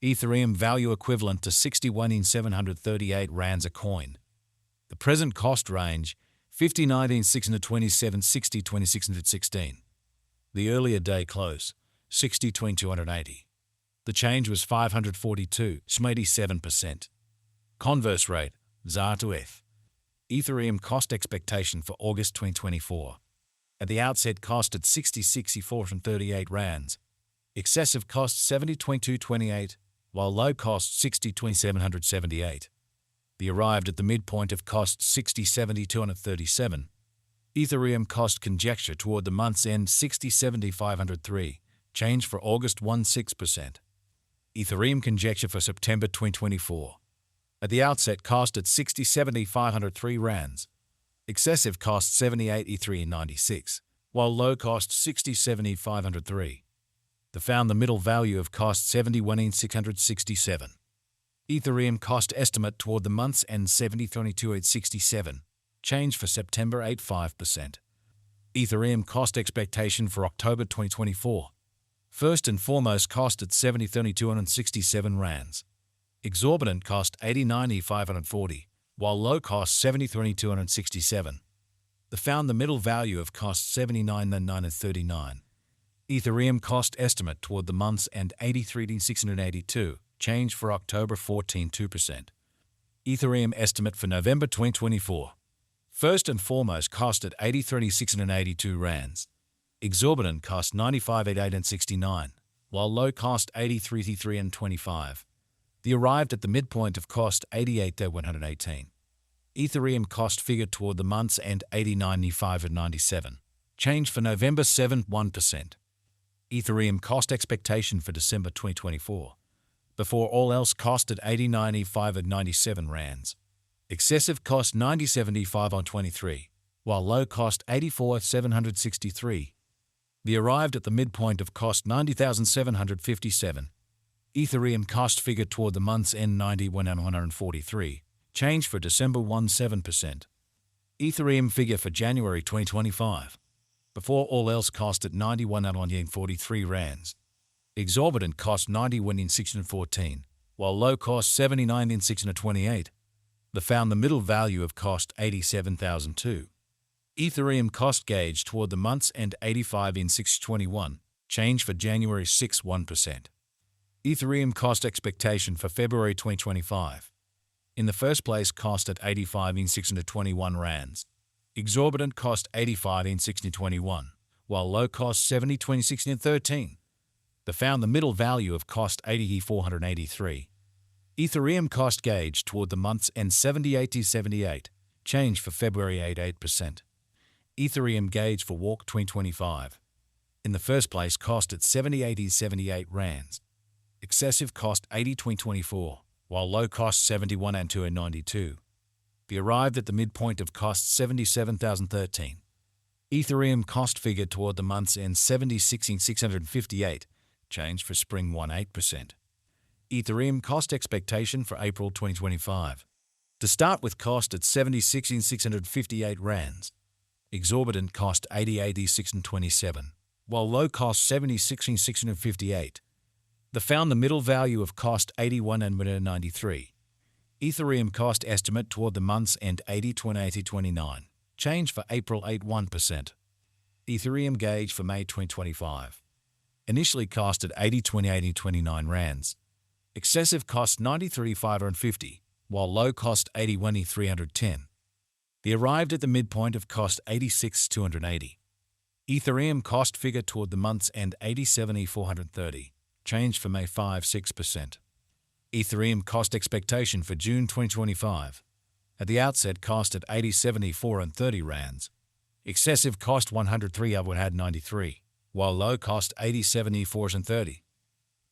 Ethereum value equivalent to 61,738 rands a coin. The present cost range 50.19.627 60.2616. The earlier day close 60.2280. The change was 542, 87%. Converse rate ZAR to ETH. Ethereum cost expectation for August 2024. At the outset cost at 60.6438 rands. Excessive cost 70.2228, while low cost 60.2778. The arrived at the midpoint of cost 60.7237. Ethereum cost conjecture toward the month's end 60.7503. Change for August 16%. Ethereum conjecture for September 2024. At the outset cost at 60.7503 rands. Excessive cost 78.9396, while low cost 60.7503. The found the middle value of cost 71.667. Ethereum cost estimate toward the month's end 70.22.867. Change for September 85%. Ethereum cost expectation for October 2024. First and foremost cost at 70.3267 rands. Exorbitant cost 89.540, while low cost 70.2267. The found the middle value of cost 79.939. Ethereum cost estimate toward the month's end 83.682. Change for October 14.2%. Ethereum estimate for November 2024. First and foremost cost at 80.3682 rands. Exorbitant cost 95.8869, while low cost 83.3325. The arrived at the midpoint of cost 88.118. Ethereum cost figure toward the month's end 80.9597. Change for November 7.1%. Ethereum cost expectation for December 2024. Before all else cost at 80.9597 rands. Excessive cost 90.75 while low cost 84.763. The arrived at the midpoint of cost 90,757. Ethereum cost figure toward the month's end 91,143. Change for December 17%. Ethereum figure for January 2025. Before all else cost at 91,143 rands. Exorbitant cost 90.614, while low cost 79.628. The found the middle value of cost 87,002. Ethereum cost gauge toward the month's end 85.621. Change for January 1%. Ethereum cost expectation for February 2025. In the first place cost at 85.621 rands. Exorbitant cost 85.621, while low cost 70.2613. The found the middle value of cost 80.483. Ethereum cost gauge toward the month's end 78.78. Change for February 8%. Ethereum gauge for Walk 2025. In the first place cost at 70.78 rands. Excessive cost 80.24, while low cost 71.292. The arrived at the midpoint of cost 77,013. Ethereum cost figure toward the month's end 76.658. Change for spring 18%. Ethereum cost expectation for April 2025. To start with cost at 76.658 rands. Exorbitant cost 80.8627, while low cost 76.658. The found the middle value of cost 81.93. Ethereum cost estimate toward the month's end 80.2829. Change for April 1%. Ethereum gauge for May 2025. Initially cost at 80.2829 rands. Excessive cost 93.550, while low cost 81.310. The arrived at the midpoint of cost 86.280. Ethereum cost figure toward the month's end 87.430. Change for May 6%. Ethereum cost expectation for June 2025. At the outset cost at 80.7430 rands. Excessive cost 103.93, while low cost 80.7430.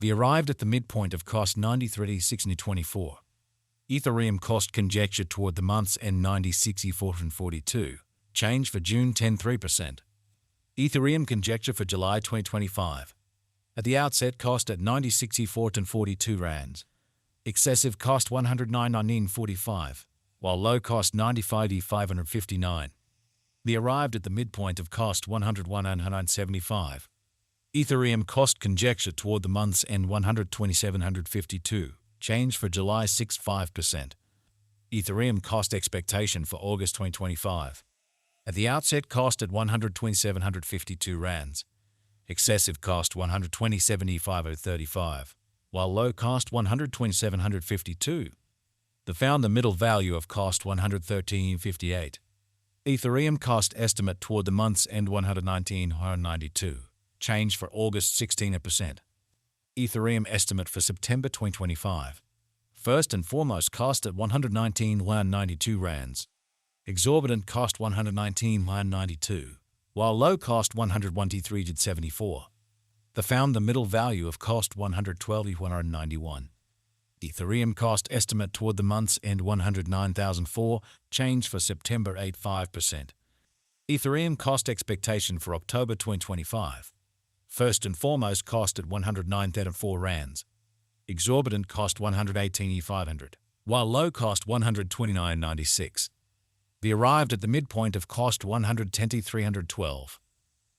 The arrived at the midpoint of cost 93.624. Ethereum cost conjecture toward the month's end 90.6442. Change for June 10.3%. Ethereum conjecture for July 2025. At the outset cost at 90.6442 rands. Excessive cost 109.1945, while low cost 95.559. The arrived at the midpoint of cost 101.975. Ethereum cost conjecture toward the month's end 127.52, change for July 6.5%. Ethereum cost expectation for August 2025. At the outset, cost at 127.52 rands. Excessive cost 127.5035, while low cost 127.52. The founder middle value of cost 113.58. Ethereum cost estimate toward the month's end 119.92. Change for August 16%. Ethereum estimate for September 2025. First and foremost, cost at 119.92 rands. Exorbitant cost 119.92, while low cost 123.74. The founder middle value of cost 112.191. Ethereum cost estimate toward the month's end 109,004, change for September 8.5%. Ethereum cost expectation for October 2025. First and foremost, cost at 109.34 rands. Exorbitant cost 118.500, while low cost 129.96. The arrived at the midpoint of cost 110.312.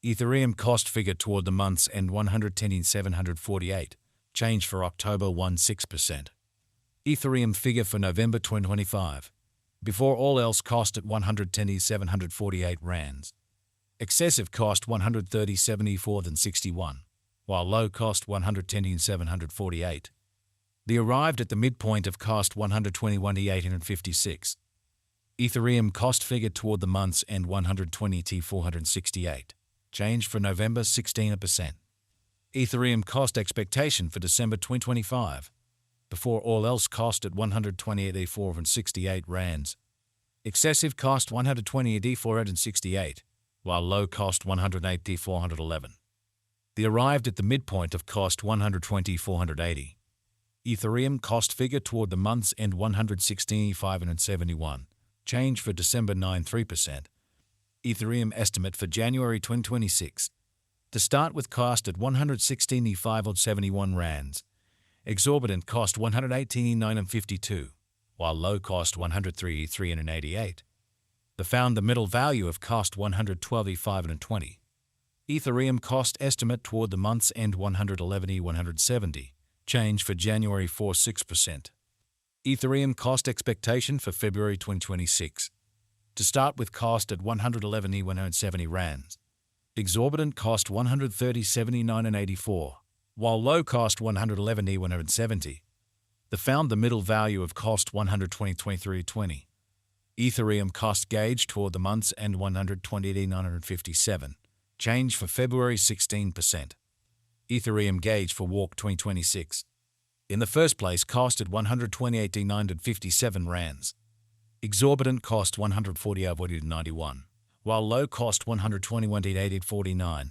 Ethereum cost figure toward the month's end 110.748, change for October 16%. Ethereum figure for November 2025. Before all else, cost at 110.748 rands. Excessive cost 130.7461, while low cost 110.748. The arrived at the midpoint of cost 121.856. Ethereum cost figure toward the month's end 120.468, change for November 16%. Ethereum cost expectation for December 2025. Before all else, cost at 128.468 rands. Excessive cost 120.468, while low cost 108.411. The arrived at the midpoint of cost 120.480. Ethereum cost figure toward the month's end 116.571, change for December 9.3%. Ethereum estimate for January 2026. To start with, cost at 116.571 rands. Exorbitant cost 118.952, while low cost 103.388. The founder middle value of cost 112.520. Ethereum cost estimate toward the month's end 111.170, change for January 4.6%. Ethereum cost expectation for February 2026. To start with, cost at 111.170 rands. Exorbitant cost 130.7984, while low cost 111.170. The founder middle value of cost 120.2320. Ethereum cost gauge toward the month's end 120.957, change for February 16%. Ethereum gauge for walk 2026. In the first place, cost at 128.957 rands. Exorbitant cost 140.91, while low cost 121.849.